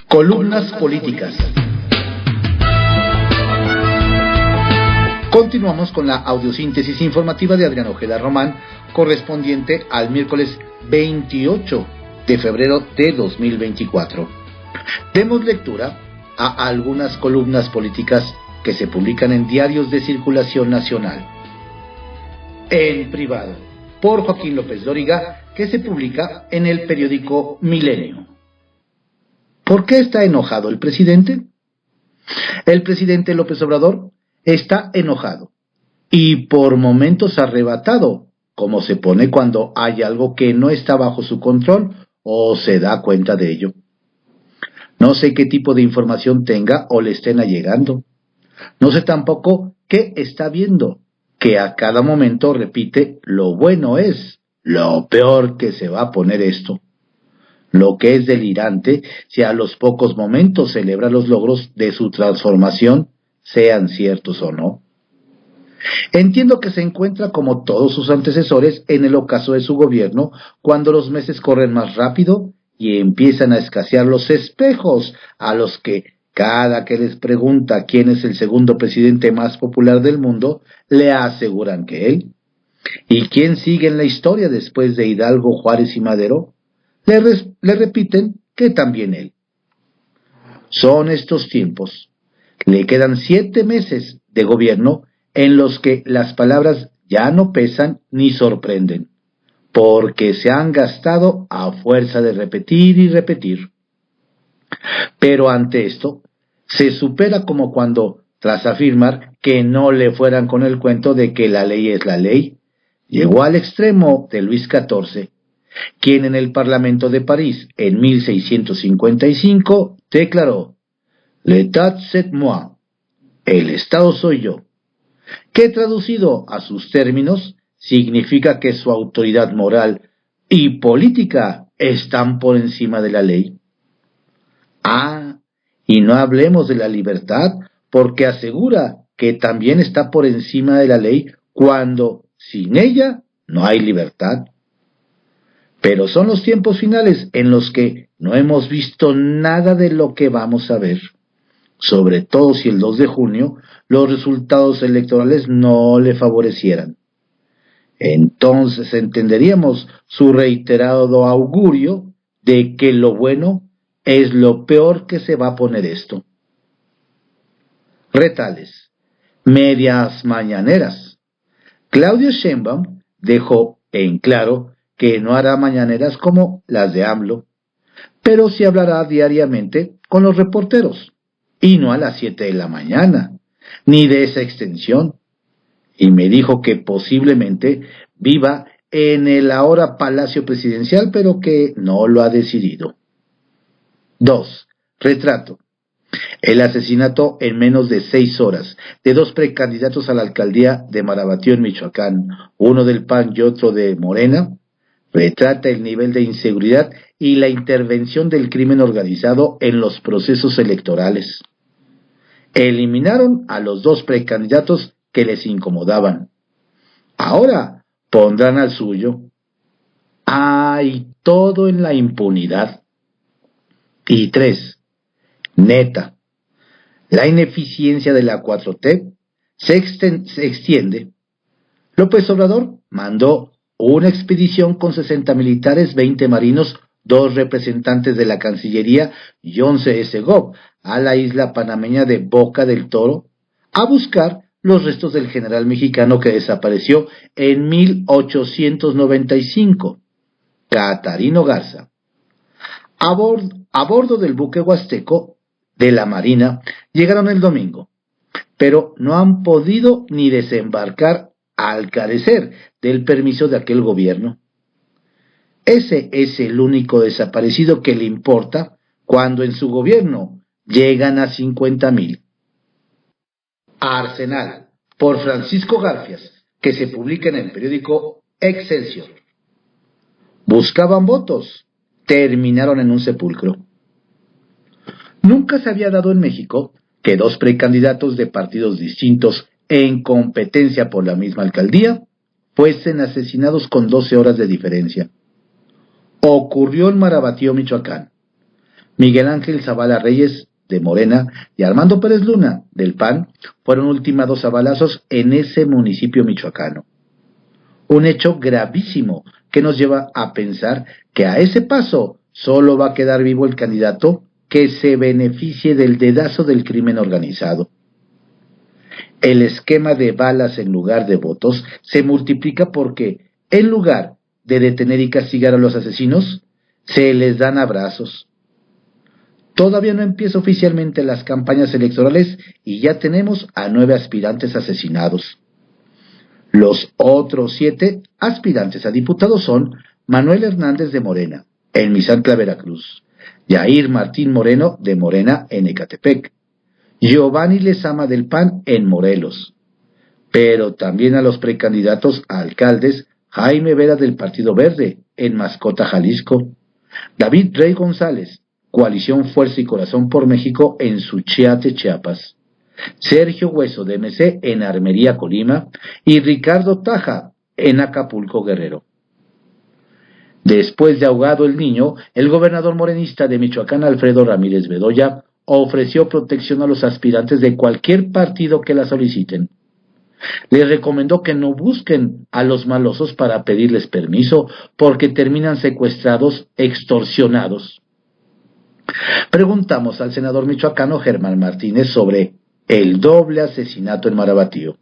Columnas políticas. Continuamos con la audiosíntesis informativa de Adrián Ojeda Román, correspondiente al miércoles 28 de febrero de 2024. Demos lectura a algunas columnas políticas que se publican en diarios de circulación nacional. En privado, por Joaquín López Dóriga, que se publica en el periódico Milenio. ¿Por qué está enojado el presidente? El presidente López Obrador está enojado y por momentos arrebatado, como se pone cuando hay algo que no está bajo su control o se da cuenta de ello. No sé qué tipo de información tenga o le estén allegando. No sé tampoco qué está viendo, que a cada momento repite: lo bueno es, lo peor que se va a poner esto. Lo que es delirante si a los pocos momentos celebra los logros de su transformación, sean ciertos o no. Entiendo que se encuentra como todos sus antecesores en el ocaso de su gobierno, cuando los meses corren más rápido y empiezan a escasear los espejos a los que, cada que les pregunta quién es el segundo presidente más popular del mundo, le aseguran que él. ¿Y quién sigue en la historia después de Hidalgo, Juárez y Madero? Le repiten que también él. Son estos tiempos. Le quedan 7 meses de gobierno en los que las palabras ya no pesan ni sorprenden, porque se han gastado a fuerza de repetir y repetir. Pero ante esto, se supera como cuando, tras afirmar que no le fueran con el cuento de que la ley es la ley, llegó al extremo de Luis XIV, quien en el Parlamento de París, en 1655, declaró: «L'État c'est moi», el Estado soy yo, que traducido a sus términos significa que su autoridad moral y política están por encima de la ley. Y no hablemos de la libertad, porque asegura que también está por encima de la ley cuando sin ella no hay libertad. Pero son los tiempos finales en los que no hemos visto nada de lo que vamos a ver, sobre todo si el 2 de junio los resultados electorales no le favorecieran. Entonces entenderíamos su reiterado augurio de que lo bueno es lo peor que se va a poner esto. Retales, medias mañaneras. Claudia Sheinbaum dejó en claro que no hará mañaneras como las de AMLO, pero sí hablará diariamente con los reporteros, y no a las 7 de la mañana, ni de esa extensión. Y me dijo que posiblemente viva en el ahora Palacio Presidencial, pero que no lo ha decidido. 2. Retrato. El asesinato en menos de 6 horas de 2 precandidatos a la alcaldía de Marabatío en Michoacán, uno del PAN y otro de Morena, retrata el nivel de inseguridad y la intervención del crimen organizado en los procesos electorales. Eliminaron a los 2 precandidatos que les incomodaban. Ahora pondrán al suyo. Y todo en la impunidad. Y 3. Neta. La ineficiencia de la 4T se extiende. López Obrador mandó una expedición con 60 militares, 20 marinos, 2 representantes de la Cancillería y 11 SGOP a la isla panameña de Boca del Toro a buscar los restos del general mexicano que desapareció en 1895, Catarino Garza. A bordo del buque huasteco de la Marina llegaron el domingo, pero no han podido ni desembarcar al carecer del permiso de aquel gobierno. Ese es el único desaparecido que le importa cuando en su gobierno llegan a 50,000. Arsenal, por Francisco Garfias, que se publica en el periódico Excelsior. Buscaban votos, terminaron en un sepulcro. Nunca se había dado en México que 2 precandidatos de partidos distintos en competencia por la misma alcaldía fuesen asesinados con 12 horas de diferencia. Ocurrió en Marabatío, Michoacán, Miguel Ángel Zavala Reyes, de Morena, y Armando Pérez Luna, del PAN, fueron ultimados a balazos en ese municipio michoacano. Un hecho gravísimo que nos lleva a pensar que a ese paso solo va a quedar vivo el candidato que se beneficie del dedazo del crimen organizado. El esquema de balas en lugar de votos se multiplica porque, en lugar de detener y castigar a los asesinos, se les dan abrazos. Todavía no empieza oficialmente las campañas electorales y ya tenemos a 9 aspirantes asesinados. Los otros 7 aspirantes a diputados son Manuel Hernández de Morena, en Misantla, Veracruz; Yair Martín Moreno, de Morena, en Ecatepec; Giovanni Lezama, del PAN, en Morelos. Pero también a los precandidatos a alcaldes: Jaime Vera, del Partido Verde, en Mascota, Jalisco; David Rey González, Coalición Fuerza y Corazón por México, en Suchiate, Chiapas; Sergio Hueso, de MC, en Armería, Colima; y Ricardo Taja, en Acapulco, Guerrero. Después de ahogado el niño, el gobernador morenista de Michoacán, Alfredo Ramírez Bedoya, ofreció protección a los aspirantes de cualquier partido que la soliciten. Les recomendó que no busquen a los malosos para pedirles permiso, porque terminan secuestrados, extorsionados. Preguntamos al senador michoacano Germán Martínez sobre el doble asesinato en Marabatío.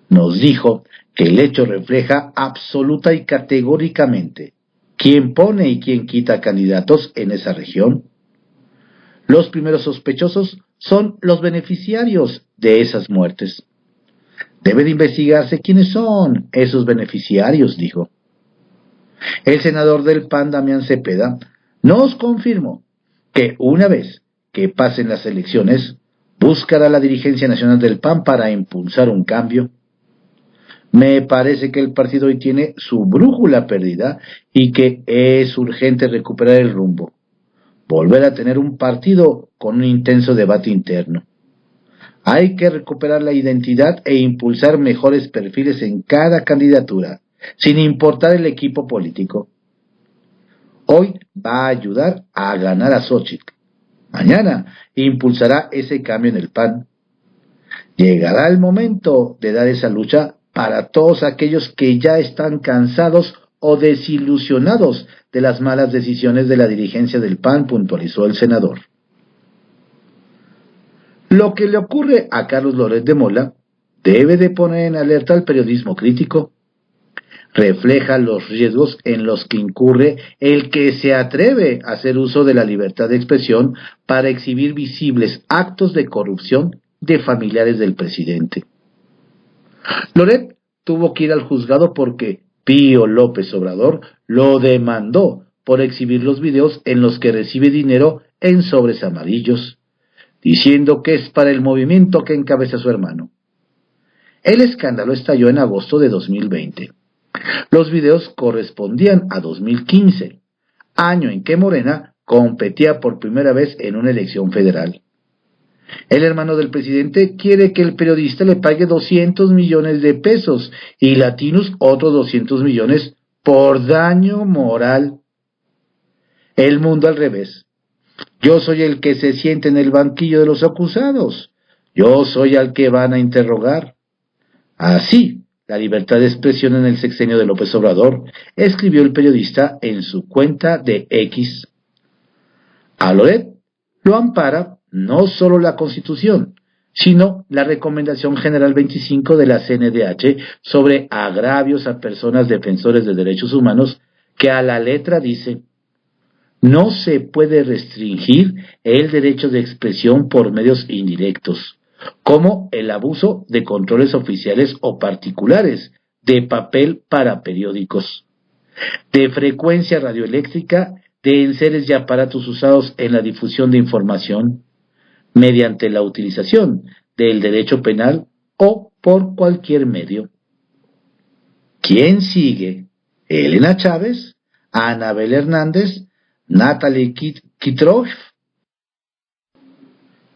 Nos dijo que el hecho refleja absoluta y categóricamente quién pone y quién quita candidatos en esa región. Los primeros sospechosos son los beneficiarios de esas muertes. Debe de investigarse quiénes son esos beneficiarios, dijo. El senador del PAN, Damián Cepeda, nos confirmó que una vez que pasen las elecciones, buscará la dirigencia nacional del PAN para impulsar un cambio. Me parece que el partido hoy tiene su brújula perdida y que es urgente recuperar el rumbo, volver a tener un partido con un intenso debate interno. Hay que recuperar la identidad e impulsar mejores perfiles en cada candidatura, sin importar el equipo político. Hoy va a ayudar a ganar a Xóchitl. Mañana impulsará ese cambio en el PAN. Llegará el momento de dar esa lucha para todos aquellos que ya están cansados o desilusionados de las malas decisiones de la dirigencia del PAN, puntualizó el senador. Lo que le ocurre a Carlos Loret de Mola debe de poner en alerta al periodismo crítico. Refleja los riesgos en los que incurre el que se atreve a hacer uso de la libertad de expresión para exhibir visibles actos de corrupción de familiares del presidente. Loret tuvo que ir al juzgado porque Pío López Obrador lo demandó por exhibir los videos en los que recibe dinero en sobres amarillos, diciendo que es para el movimiento que encabeza su hermano. El escándalo estalló en agosto de 2020. Los videos correspondían a 2015, año en que Morena competía por primera vez en una elección federal. El hermano del presidente quiere que el periodista le pague 200 millones de pesos y Latinus otros 200 millones por daño moral. El mundo al revés. Yo soy el que se siente en el banquillo de los acusados. Yo soy al que van a interrogar. Así, la libertad de expresión en el sexenio de López Obrador, escribió el periodista en su cuenta de X. A Loret lo ampara no solo la Constitución, sino la Recomendación General 25 de la CNDH sobre agravios a personas defensores de derechos humanos, que a la letra dice: no se puede restringir el derecho de expresión por medios indirectos, como el abuso de controles oficiales o particulares, de papel para periódicos, de frecuencia radioeléctrica, de enseres y aparatos usados en la difusión de información, mediante la utilización del derecho penal o por cualquier medio. ¿Quién sigue? Elena Chávez, Anabel Hernández, Natalie Kitroff.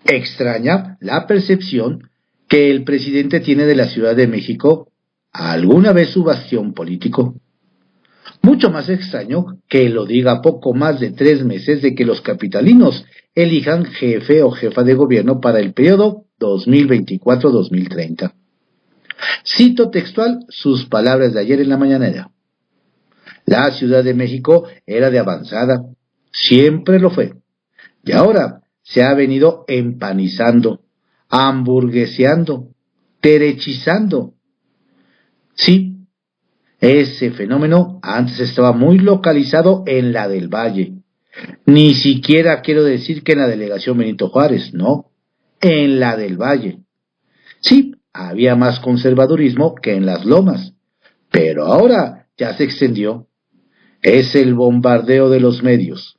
Extraña la percepción que el presidente tiene de la Ciudad de México, alguna vez su bastión político. Mucho más extraño que lo diga a poco más de 3 meses de que los capitalinos elijan jefe o jefa de gobierno para el periodo 2024-2030. Cito textual sus palabras de ayer en la mañanera. La Ciudad de México era de avanzada, siempre lo fue, y ahora se ha venido empanizando, hamburgueseando, derechizando. Sí, ese fenómeno antes estaba muy localizado en la del Valle. Ni siquiera quiero decir que en la delegación Benito Juárez, no, en la del Valle. Sí, había más conservadurismo que en las lomas, pero ahora ya se extendió. Es el bombardeo de los medios.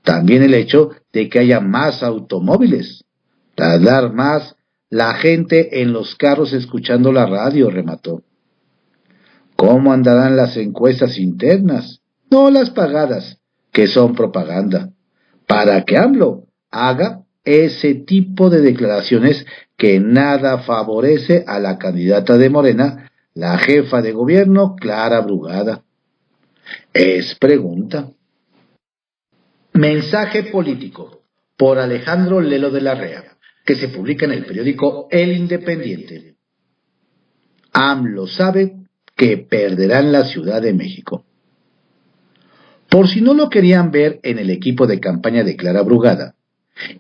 También el hecho de que haya más automóviles. Tardar más la gente en los carros escuchando la radio, remató. ¿Cómo andarán las encuestas internas? No las pagadas, que son propaganda, para que AMLO haga ese tipo de declaraciones que nada favorece a la candidata de Morena, la jefa de gobierno, Clara Brugada. Es pregunta. Mensaje político, por Alejandro Lelo de la Rea, que se publica en el periódico El Independiente. AMLO sabe que perderán la Ciudad de México. Por si no lo querían ver en el equipo de campaña de Clara Brugada,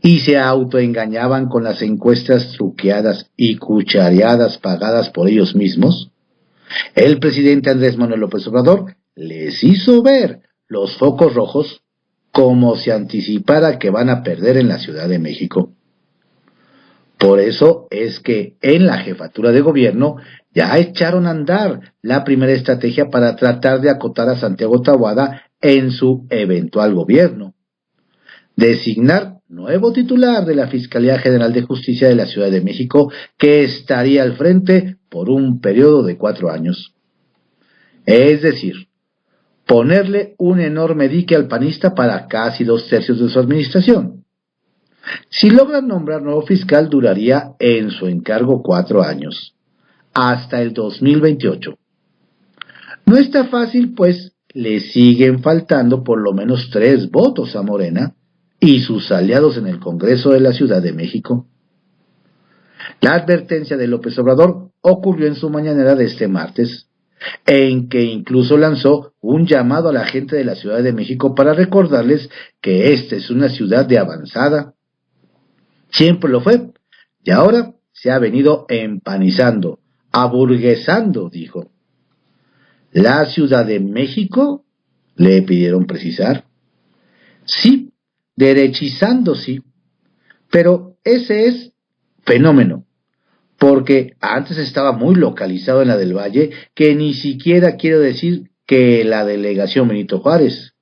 y se autoengañaban con las encuestas truqueadas y cuchareadas pagadas por ellos mismos, el presidente Andrés Manuel López Obrador les hizo ver los focos rojos como si anticipara que van a perder en la Ciudad de México. Por eso es que en la jefatura de gobierno ya echaron a andar la primera estrategia para tratar de acotar a Santiago Taboada en su eventual gobierno. Designar nuevo titular de la Fiscalía General de Justicia de la Ciudad de México, que estaría al frente por un periodo de 4 años. Es decir, ponerle un enorme dique al panista para casi 2/3 de su administración. Si logran nombrar nuevo fiscal, duraría en su encargo 4 años, hasta el 2028. No está fácil, pues le siguen faltando por lo menos 3 votos a Morena y sus aliados en el Congreso de la Ciudad de México. La advertencia de López Obrador ocurrió en su mañanera de este martes, en que incluso lanzó un llamado a la gente de la Ciudad de México para recordarles que esta es una ciudad de avanzada. Siempre lo fue, y ahora se ha venido empanizando, aburguesando, dijo. ¿La Ciudad de México? Le pidieron precisar. Sí, derechizando, sí, pero ese es fenómeno, porque antes estaba muy localizado en la del Valle, que ni siquiera quiero decir que la delegación Benito Juárez,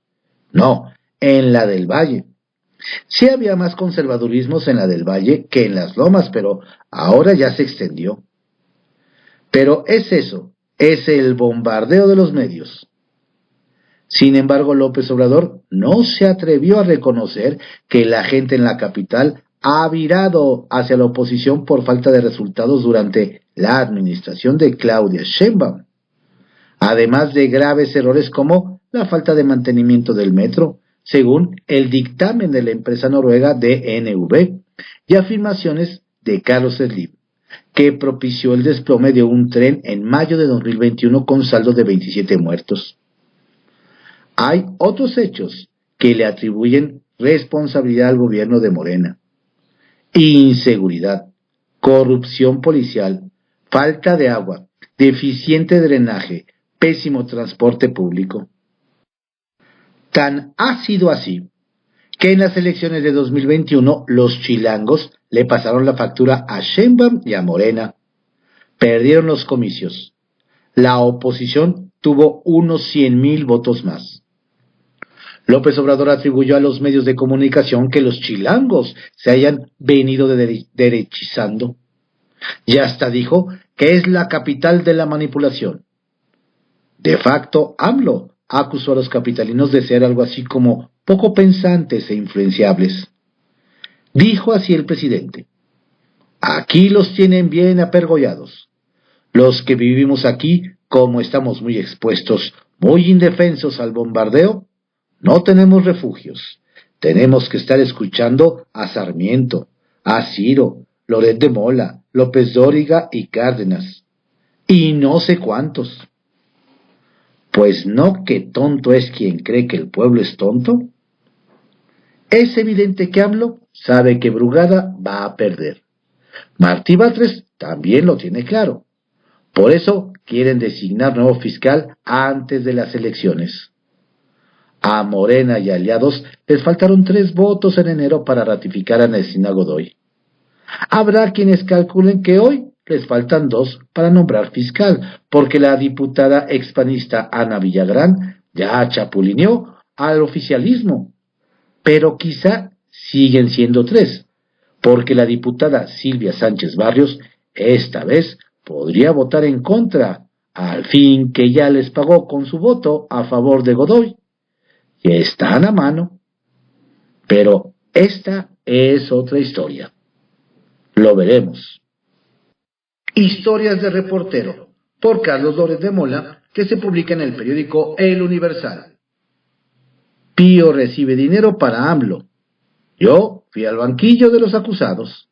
no, en la del Valle. Sí había más conservadurismos en la del Valle que en las lomas, pero ahora ya se extendió. Pero es eso, es el bombardeo de los medios. Sin embargo, López Obrador no se atrevió a reconocer que la gente en la capital ha virado hacia la oposición por falta de resultados durante la administración de Claudia Sheinbaum, además de graves errores como la falta de mantenimiento del metro, según el dictamen de la empresa noruega DNV, y afirmaciones de Carlos Slim, que propició el desplome de un tren en mayo de 2021 con saldo de 27 muertos. Hay otros hechos que le atribuyen responsabilidad al gobierno de Morena: inseguridad, corrupción policial, falta de agua, deficiente drenaje, pésimo transporte público. Tan ha sido así que en las elecciones de 2021 los chilangos le pasaron la factura a Sheinbaum y a Morena. Perdieron los comicios. La oposición tuvo unos 100,000 votos más. López Obrador atribuyó a los medios de comunicación que los chilangos se hayan venido derechizando. Y hasta dijo que es la capital de la manipulación. De facto, AMLO acusó a los capitalinos de ser algo así como poco pensantes e influenciables. Dijo así el presidente: aquí los tienen bien apergollados. Los que vivimos aquí, como estamos muy expuestos, muy indefensos al bombardeo, no tenemos refugios. Tenemos que estar escuchando a Sarmiento, a Ciro, Loret de Mola, López Dóriga y Cárdenas, y no sé cuántos. Pues no, que tonto es quien cree que el pueblo es tonto. Es evidente que AMLO sabe que Brugada va a perder. Martí Batres también lo tiene claro. Por eso quieren designar nuevo fiscal antes de las elecciones. A Morena y aliados les faltaron 3 votos en enero para ratificar a Ernestina Godoy. Habrá quienes calculen que hoy les faltan 2 para nombrar fiscal, porque la diputada expanista Ana Villagrán ya chapulineó al oficialismo. Pero quizá siguen siendo 3, porque la diputada Silvia Sánchez Barrios esta vez podría votar en contra, al fin que ya les pagó con su voto a favor de Godoy, que están a mano. Pero esta es otra historia. Lo veremos. Historias de reportero, por Carlos Loret de Mola, que se publica en el periódico El Universal. Pío recibe dinero para AMLO. Yo fui al banquillo de los acusados.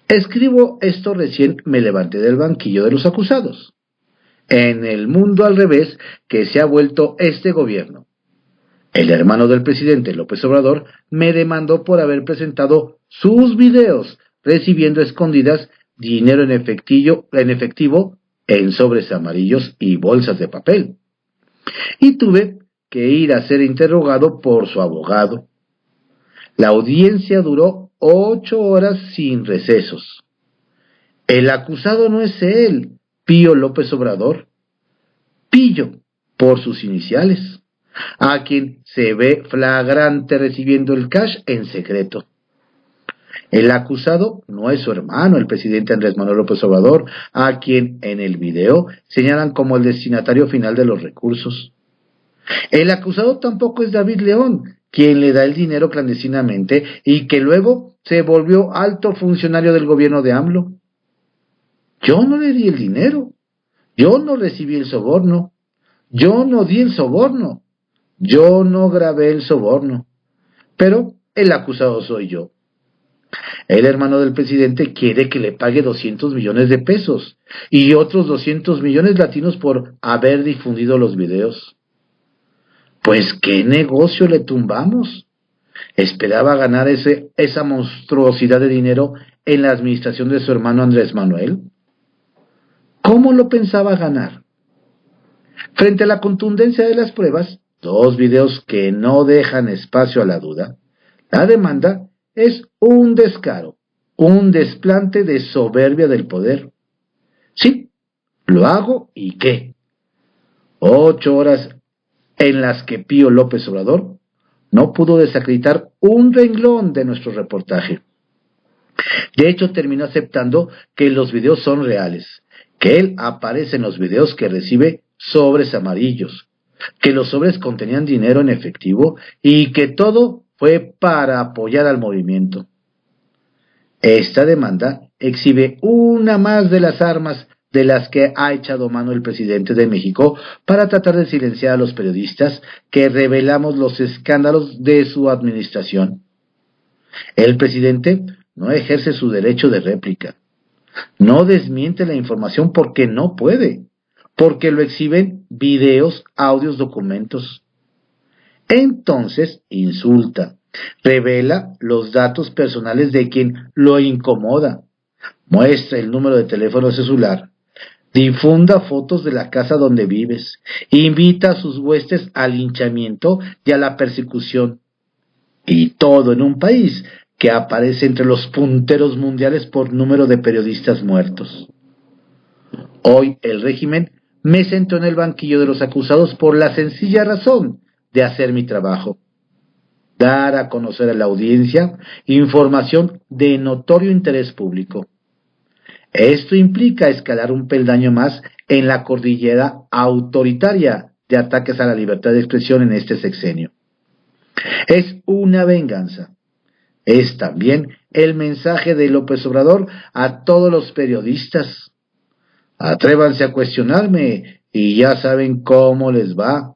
Escribo esto recién me levanté del banquillo de los acusados. En el mundo al revés que se ha vuelto este gobierno. El hermano del presidente López Obrador me demandó por haber presentado sus videos recibiendo a escondidas dinero en efectivo en sobres amarillos y bolsas de papel. Y tuve que ir a ser interrogado por su abogado. La audiencia duró 8 horas sin recesos. El acusado no es él, Pío López Obrador. Pillo, por sus iniciales, a quien se ve flagrante recibiendo el cash en secreto. El acusado no es su hermano, el presidente Andrés Manuel López Obrador, a quien en el video señalan como el destinatario final de los recursos. El acusado tampoco es David León, quien le da el dinero clandestinamente y que luego se volvió alto funcionario del gobierno de AMLO. Yo no le di el dinero, yo no recibí el soborno, yo no di el soborno, yo no grabé el soborno, pero el acusado soy yo. El hermano del presidente quiere que le pague 200 millones de pesos y otros 200 millones latinos por haber difundido los videos. Pues qué negocio le tumbamos. Esperaba ganar esa monstruosidad de dinero en la administración de su hermano Andrés Manuel. ¿Cómo lo pensaba ganar? Frente a la contundencia de las pruebas, 2 videos que no dejan espacio a la duda, la demanda es un descaro, un desplante de soberbia del poder. Sí, lo hago y ¿qué? 8 horas en las que Pío López Obrador no pudo desacreditar un renglón de nuestro reportaje. De hecho, terminó aceptando que los videos son reales, que él aparece en los videos que recibe sobres amarillos, que los sobres contenían dinero en efectivo y que todo fue para apoyar al movimiento. Esta demanda exhibe una más de las armas de las que ha echado mano el presidente de México para tratar de silenciar a los periodistas que revelamos los escándalos de su administración. El presidente no ejerce su derecho de réplica, no desmiente la información porque no puede, porque lo exhiben videos, audios, documentos. Entonces insulta, revela los datos personales de quien lo incomoda, muestra el número de teléfono celular, difunda fotos de la casa donde vives, invita a sus huestes al linchamiento y a la persecución. Y todo en un país que aparece entre los punteros mundiales por número de periodistas muertos. Hoy el régimen me sentó en el banquillo de los acusados por la sencilla razón de hacer mi trabajo. Dar a conocer a la audiencia información de notorio interés público. Esto implica escalar un peldaño más en la cordillera autoritaria de ataques a la libertad de expresión en este sexenio. Es una venganza. Es también el mensaje de López Obrador a todos los periodistas. Atrévanse a cuestionarme y ya saben cómo les va.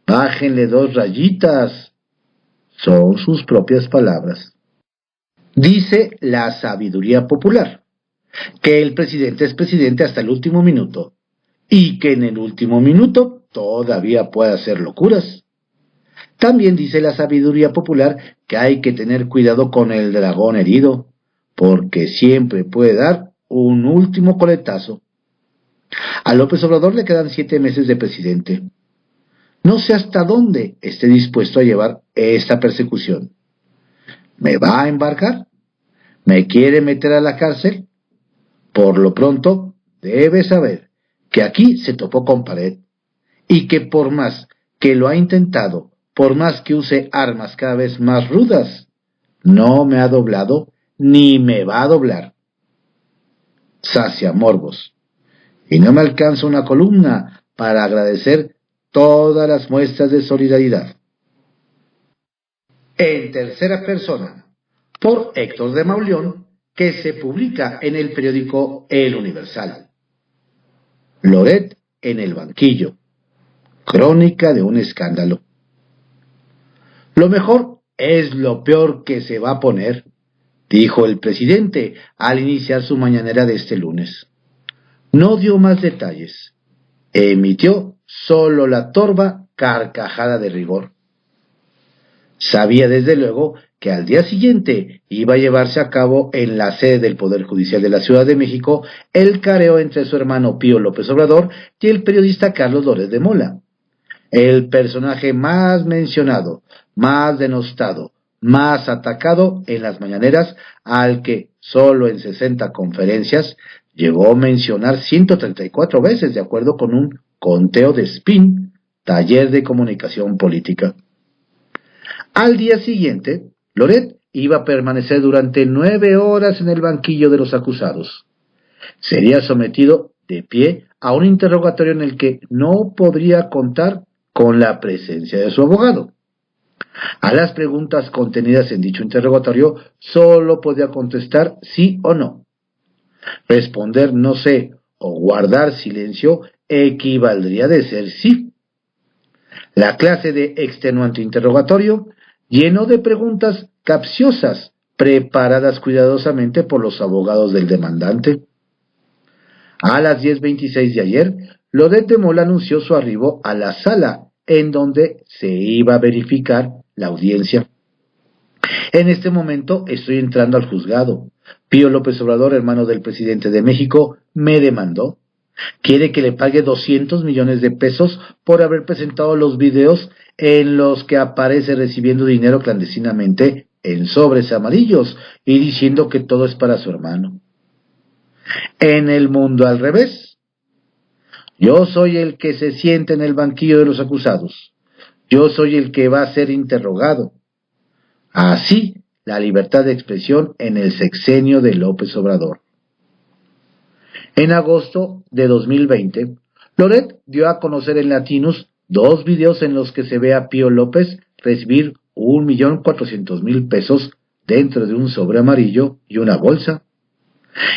Bájenle 2 rayitas. Son sus propias palabras. Dice la sabiduría popular que el presidente es presidente hasta el último minuto y que en el último minuto todavía puede hacer locuras. También dice la sabiduría popular que hay que tener cuidado con el dragón herido, porque siempre puede dar un último coletazo. A López Obrador le quedan 7 meses de presidente. No sé hasta dónde esté dispuesto a llevar esta persecución. ¿Me va a embarcar? ¿Me quiere meter a la cárcel? Por lo pronto, debe saber que aquí se topó con pared y que por más que lo ha intentado, por más que use armas cada vez más rudas, no me ha doblado ni me va a doblar. Sacia morbos. Y no me alcanza una columna para agradecer todas las muestras de solidaridad. En tercera persona, por Héctor de Mauleón, que se publica en el periódico El Universal. Loret en el banquillo. Crónica de un escándalo. Lo mejor es lo peor que se va a poner, dijo el presidente al iniciar su mañanera de este lunes. No dio más detalles. Emitió solo la torva carcajada de rigor. Sabía desde luego que al día siguiente iba a llevarse a cabo en la sede del Poder Judicial de la Ciudad de México el careo entre su hermano Pío López Obrador y el periodista Carlos Loret de Mola, el personaje más mencionado, más denostado, más atacado en las mañaneras, al que solo en 60 conferencias llegó a mencionar 134 veces, de acuerdo con un conteo de SPIN, Taller de Comunicación Política. Al día siguiente, Loret iba a permanecer durante 9 horas en el banquillo de los acusados. Sería sometido de pie a un interrogatorio en el que no podría contar con la presencia de su abogado. A las preguntas contenidas en dicho interrogatorio solo podía contestar sí o no. Responder no sé o guardar silencio equivaldría de ser sí. La clase de extenuante interrogatorio lleno de preguntas capciosas preparadas cuidadosamente por los abogados del demandante. A las 10:26 de ayer, Loret de Mola anunció su arribo a la sala en donde se iba a verificar la audiencia. En este momento estoy entrando al juzgado. Pío López Obrador, hermano del presidente de México, me demandó. Quiere que le pague 200 millones de pesos por haber presentado los videos en los que aparece recibiendo dinero clandestinamente en sobres amarillos y diciendo que todo es para su hermano. En el mundo al revés. Yo soy el que se sienta en el banquillo de los acusados. Yo soy el que va a ser interrogado. Así, la libertad de expresión en el sexenio de López Obrador. En agosto de 2020, Loret dio a conocer en Latinus 2 videos en los que se ve a Pío López recibir 1.400.000 pesos dentro de un sobre amarillo y una bolsa.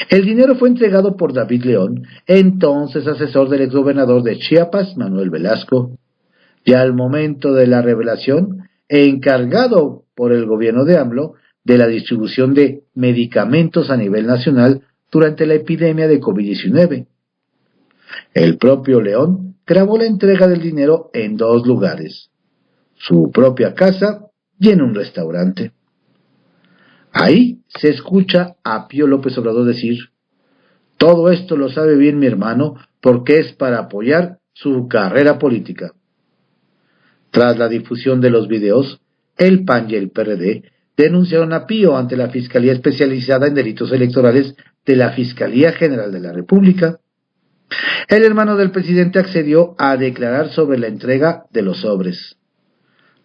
El dinero fue entregado por David León, entonces asesor del exgobernador de Chiapas, Manuel Velasco, y al momento de la revelación, encargado por el gobierno de AMLO de la distribución de medicamentos a nivel nacional durante la epidemia de COVID-19. El propio León grabó la entrega del dinero en 2 lugares, su propia casa y en un restaurante. Ahí se escucha a Pío López Obrador decir: todo esto lo sabe bien mi hermano porque es para apoyar su carrera política. Tras la difusión de los videos, el PAN y el PRD denunciaron a Pío ante la Fiscalía Especializada en Delitos Electorales de la Fiscalía General de la República. El hermano del presidente accedió a declarar sobre la entrega de los sobres.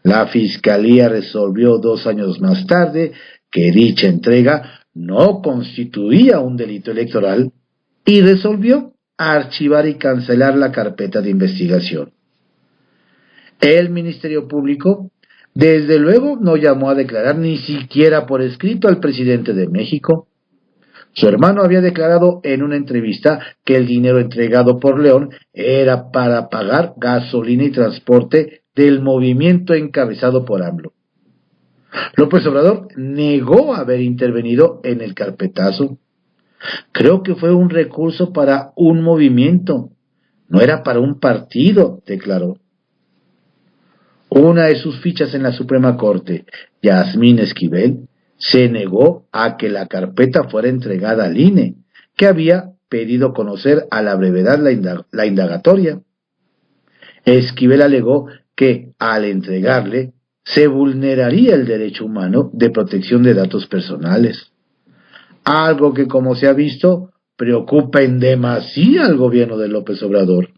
La Fiscalía resolvió 2 años más tarde que dicha entrega no constituía un delito electoral y resolvió archivar y cancelar la carpeta de investigación. El Ministerio Público, desde luego, no llamó a declarar ni siquiera por escrito al presidente de México. Su hermano había declarado en una entrevista que el dinero entregado por León era para pagar gasolina y transporte del movimiento encabezado por AMLO. López Obrador negó haber intervenido en el carpetazo. Creo que fue un recurso para un movimiento, no era para un partido, declaró. Una de sus fichas en la Suprema Corte, Yasmín Esquivel, se negó a que la carpeta fuera entregada al INE, que había pedido conocer a la brevedad la indagatoria. Esquivel alegó que, al entregarle, se vulneraría el derecho humano de protección de datos personales, algo que, como se ha visto, preocupa en demasía al gobierno de López Obrador.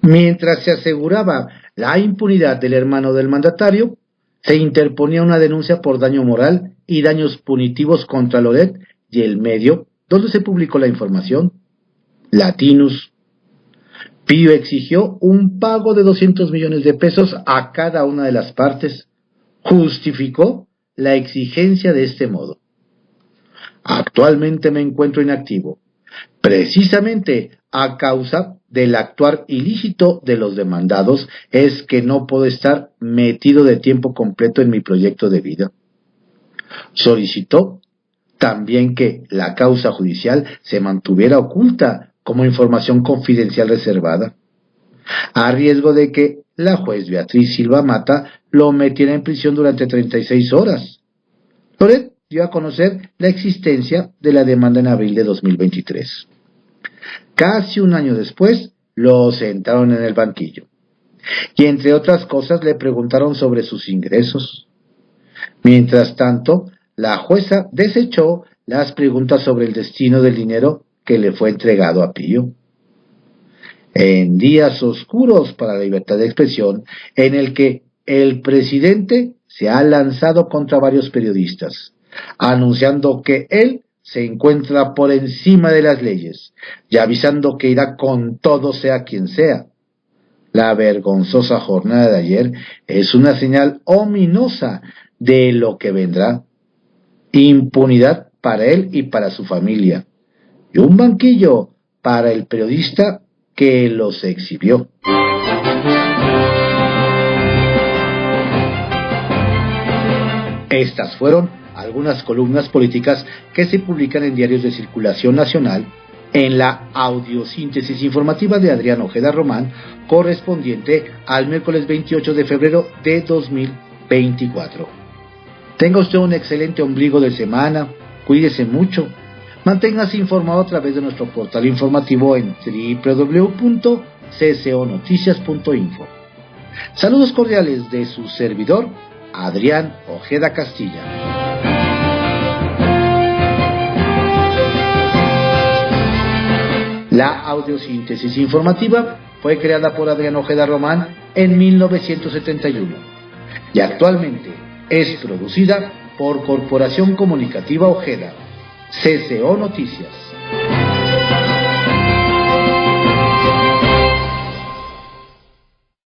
Mientras se aseguraba la impunidad del hermano del mandatario, se interponía una denuncia por daño moral y daños punitivos contra Loret y el medio donde se publicó la información, Latinus. Pío exigió un pago de 200 millones de pesos a cada una de las partes. Justificó la exigencia de este modo. Actualmente me encuentro inactivo, precisamente a causa del actuar ilícito de los demandados, es que no puedo estar metido de tiempo completo en mi proyecto de vida. Solicitó también que la causa judicial se mantuviera oculta como información confidencial reservada, a riesgo de que la juez Beatriz Silva Mata lo metiera en prisión durante 36 horas. Loret dio a conocer la existencia de la demanda en abril de 2023. Casi un año después, lo sentaron en el banquillo y, entre otras cosas, le preguntaron sobre sus ingresos. Mientras tanto, la jueza desechó las preguntas sobre el destino del dinero que le fue entregado a Pío. En días oscuros para la libertad de expresión, en el que el presidente se ha lanzado contra varios periodistas, anunciando que él se encuentra por encima de las leyes y avisando que irá con todo sea quien sea. La vergonzosa jornada de ayer es una señal ominosa de lo que vendrá. Impunidad para él y para su familia, y un banquillo para el periodista que los exhibió. Estas fueron algunas columnas políticas que se publican en diarios de circulación nacional en la audiosíntesis informativa de Adrián Ojeda Román, correspondiente al miércoles 28 de febrero de 2024. Tenga usted un excelente ombligo de semana, cuídese mucho, manténgase informado a través de nuestro portal informativo en www.cconoticias.info. Saludos cordiales de su servidor, Adrián Ojeda Castilla. La audiosíntesis informativa fue creada por Adrián Ojeda Román en 1971 y actualmente es producida por Corporación Comunicativa Ojeda, CCO Noticias.